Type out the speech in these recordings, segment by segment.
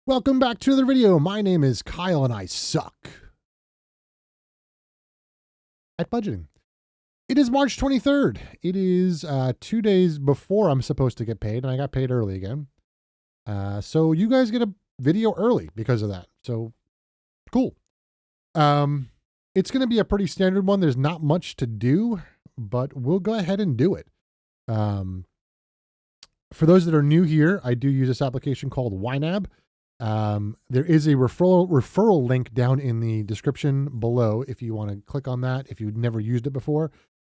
Welcome back to another video. My name is Kyle and I suck at budgeting. It is March 23rd. It is 2 days before I'm supposed to get paid, and I got paid early again. So you guys get a video early because of that. So cool. It's going to be a pretty standard one. There's not much to do, but we'll go ahead and do it. For those that are new here, I do use this application called YNAB. There is a referral link down in the description below if you want to click on that. If you've never used it before,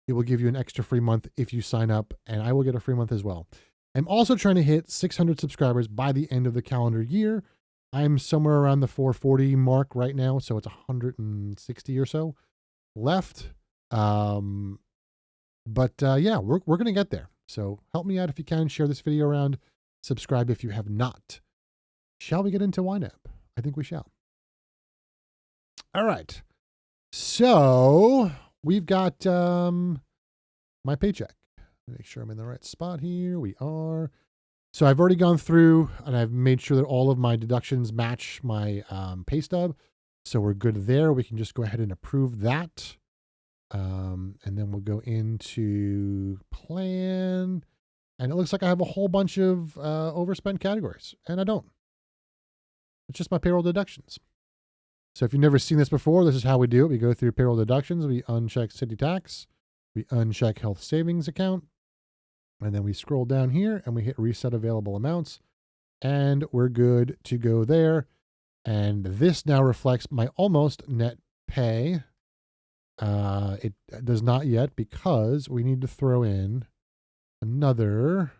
it will give you an extra free month if you sign up, and I will get a free month as well. I'm also trying to hit 600 subscribers by the end of the calendar year. I'm somewhere around the 440 mark right now, so it's 160 or so left. Yeah, we're going to get there. So help me out if you can. Share this video around. Subscribe if you have not. Shall we get into YNAB? I think we shall. All right. So we've got my paycheck. Make sure I'm in the right spot here. We are. So I've already gone through and I've made sure that all of my deductions match my pay stub. So we're good there. We can just go ahead and approve that. And then we'll go into plan. And it looks like I have a whole bunch of overspent categories. And I don't. It's just my payroll deductions. So if you've never seen this before, this is how we do it. We go through payroll deductions. We uncheck city tax. We uncheck health savings account. And then we scroll down here and we hit reset available amounts. And we're good to go there. And this now reflects my almost net pay. It does not yet because we need to throw in another,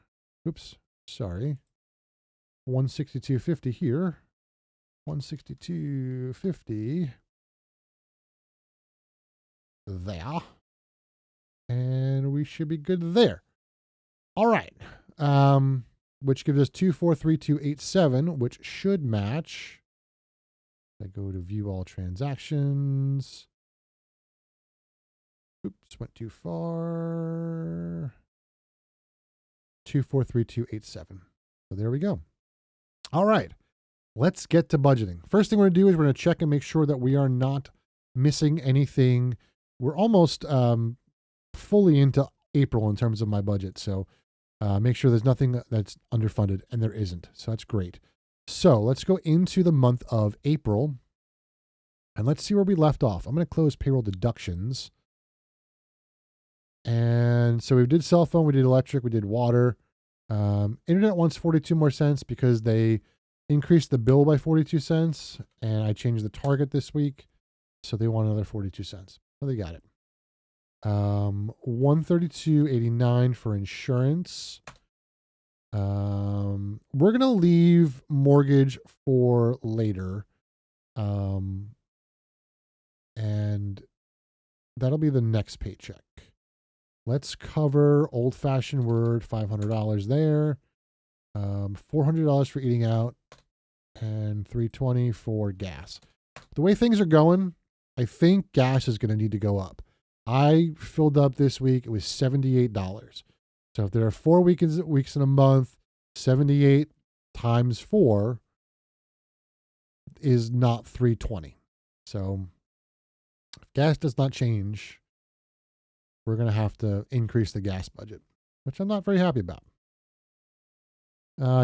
162.50 here. 162.50 there. And we should be good there. All right. Which gives us 243,287, which should match. I go to view all transactions. Oops, went too far. 243,287. So there we go. All right. Let's get to budgeting. First thing we're going to do is we're going to check and make sure that we are not missing anything. We're almost fully into April in terms of my budget. So make sure there's nothing that's underfunded, and there isn't. So that's great. So let's go into the month of April, and let's see where we left off. I'm going to close payroll deductions. And so we did cell phone, we did electric, we did water. Internet wants 42 more cents because they increased the bill by 42 cents, and I changed the target this week, so they want another 42 cents. Well, they got it. 132.89 for insurance. We're gonna leave mortgage for later, and that'll be the next paycheck. Let's cover old-fashioned word, $500 there. $400 for eating out, and $320 for gas. The way things are going, I think gas is going to need to go up. I filled up this week. It was $78. So if there are 4 weeks in a month, 78 times 4 is not $320. So if gas does not change, we're going to have to increase the gas budget, which I'm not very happy about.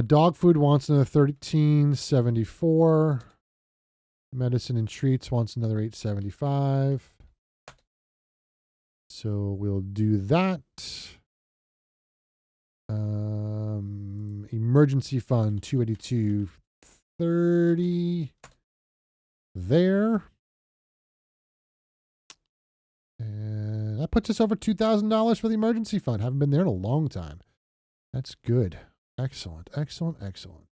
Dog food wants another $13.74. Medicine and treats wants another $8.75. So we'll do that. Emergency fund $282.30 there. And that puts us over $2,000 for the emergency fund. Haven't been there in a long time. That's good. Excellent, excellent, excellent.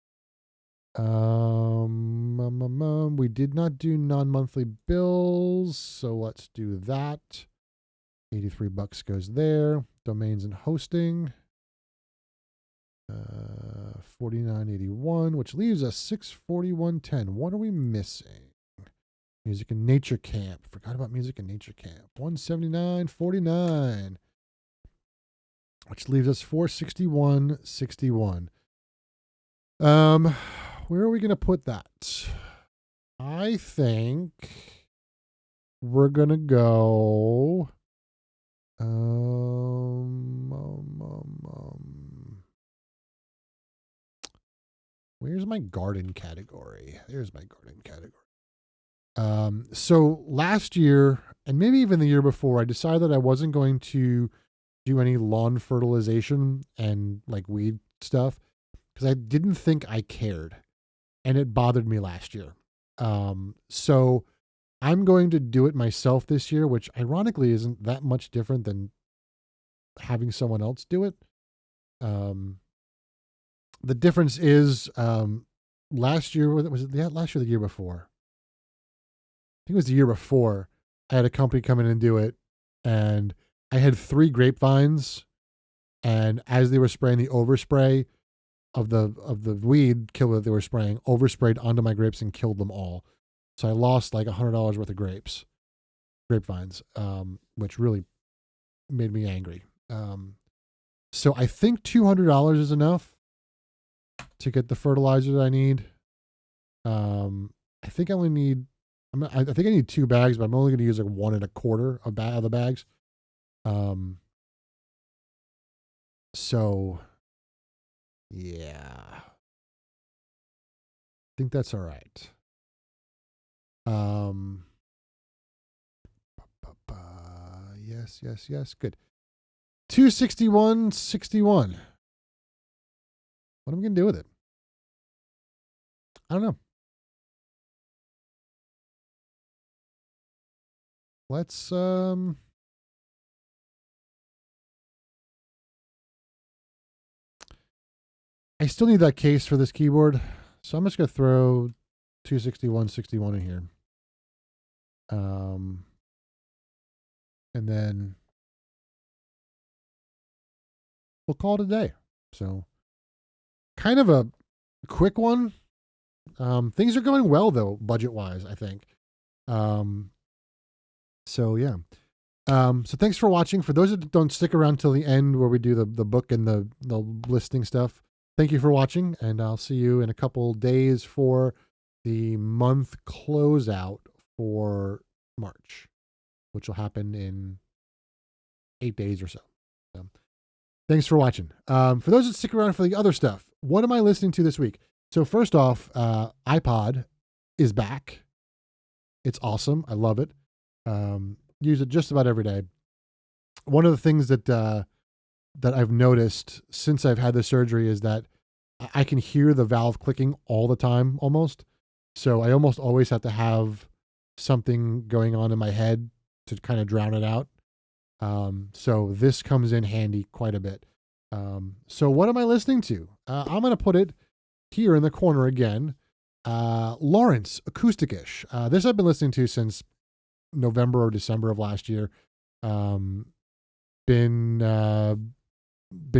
We did not do non-monthly bills, so let's do that. $83 goes there. Domains and hosting. $49.81, which leaves us $641.10. What are we missing? Music and Nature Camp. Forgot about Music and Nature Camp. $179.49. Which leaves us $461.61. where are we going to put that? I think we're going to go. Where's my garden category? There's my garden category. So last year, and maybe even the year before, I decided that I wasn't going to do any lawn fertilization and like weed stuff because I didn't think I cared, and it bothered me last year. So I'm going to do it myself this year, which ironically isn't that much different than having someone else do it. The difference is last year, was it last year or the year before? I think it was the year before. I had a company come in and do it, and I had 3 grapevines, and as they were spraying the overspray of the weed killer that they were spraying, oversprayed onto my grapes and killed them all. So I lost like $100 worth of grapevines, which really made me angry. So I think $200 is enough to get the fertilizer that I need. I think I only need. I think I need 2 bags, but I'm only going to use like 1 1/4 of the bags. So yeah, I think that's all right. Yes. Good. 261.61. What am I going to do with it? I don't know. Let's I still need that case for this keyboard, so I'm just going to throw 261.61 in here. And then we'll call it a day. So kind of a quick one. Things are going well though, budget-wise, I think. So yeah. So thanks for watching. For those that don't stick around till the end where we do the book and the listing stuff, thank you for watching, and I'll see you in a couple days for the month closeout for March, which will happen in 8 days or so. Thanks for watching. For those that stick around for the other stuff, what am I listening to this week? So first off, iPod is back. It's awesome. I love it. Use it just about every day. One of the things that I've noticed since I've had the surgery is that I can hear the valve clicking all the time almost. So I almost always have to have something going on in my head to kind of drown it out. So this comes in handy quite a bit. So what am I listening to? I'm going to put it here in the corner again. Lawrence, Acoustic-ish. This I've been listening to since November or December of last year. Been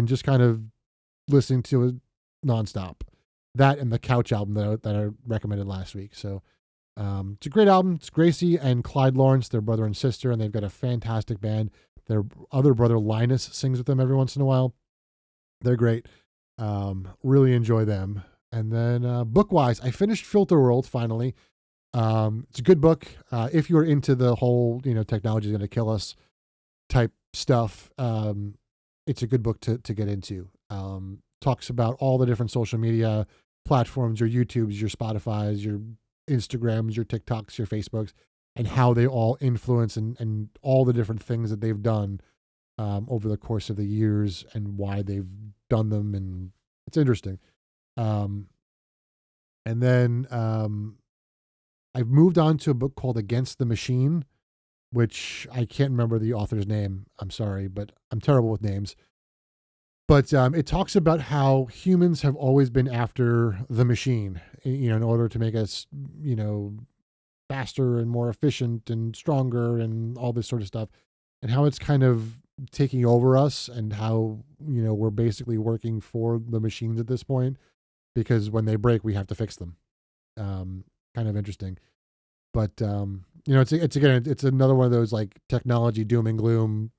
just kind of listening to it nonstop. That and the Couch album that I recommended last week. So it's a great album. It's Gracie and Clyde Lawrence, their brother and sister, and they've got a fantastic band. Their other brother Linus sings with them every once in a while. They're great. Really enjoy them. And then book-wise, I finished Filter World finally. It's a good book. If you're into the whole, technology is going to kill us type stuff, it's a good book to get into. Talks about all the different social media platforms, your YouTubes, your Spotifys, your Instagrams, your TikToks, your Facebooks, and how they all influence and all the different things that they've done over the course of the years and why they've done them. And it's interesting. And then I've moved on to a book called Against the Machine, which I can't remember the author's name. I'm sorry, but I'm terrible with names. But it talks about how humans have always been after the machine, in order to make us, faster and more efficient and stronger and all this sort of stuff, and how it's kind of taking over us, and how, we're basically working for the machines at this point, because when they break, we have to fix them. Kind of interesting. But, it's another one of those like technology doom and gloom,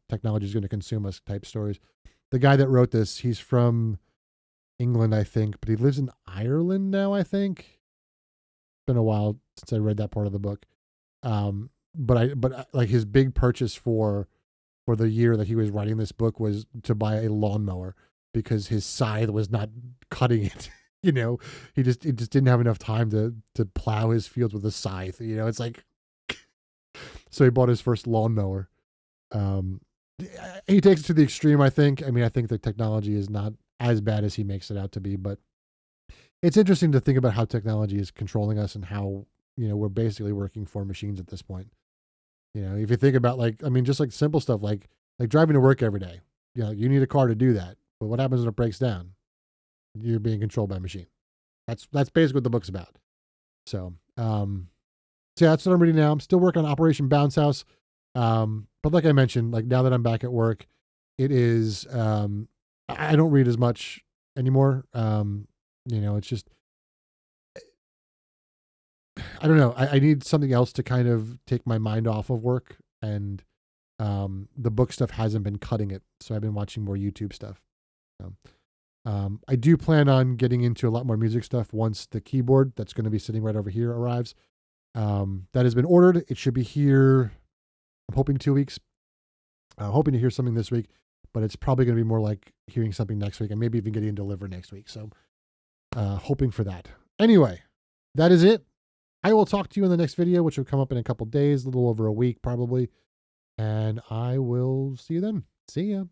technology is going to consume us type stories. The guy that wrote this, he's from England, I think, but he lives in Ireland now, I think. It's been a while since I read that part of the book. But like his big purchase for the year that he was writing this book was to buy a lawnmower because his scythe was not cutting it. He just didn't have enough time to plow his fields with a scythe. It's like, so he bought his first lawnmower. He takes it to the extreme, I think. I mean, I think the technology is not as bad as he makes it out to be, but it's interesting to think about how technology is controlling us and how, we're basically working for machines at this point. If you think about just like simple stuff like driving to work every day, you need a car to do that. But what happens when it breaks down? You're being controlled by a machine. That's basically what the book's about. So, so yeah, that's what I'm reading now. I'm still working on Operation Bounce House. But like I mentioned, like now that I'm back at work, it is, I don't read as much anymore. It's just, I don't know. I need something else to kind of take my mind off of work, and the book stuff hasn't been cutting it. So I've been watching more YouTube stuff. So, I do plan on getting into a lot more music stuff once the keyboard that's going to be sitting right over here arrives. That has been ordered. It should be here, I'm hoping 2 weeks. Hoping to hear something this week, but it's probably going to be more like hearing something next week and maybe even getting it delivered next week. So hoping for that. Anyway, that is it. I will talk to you in the next video, which will come up in a couple days, a little over a week probably. And I will see you then. See ya.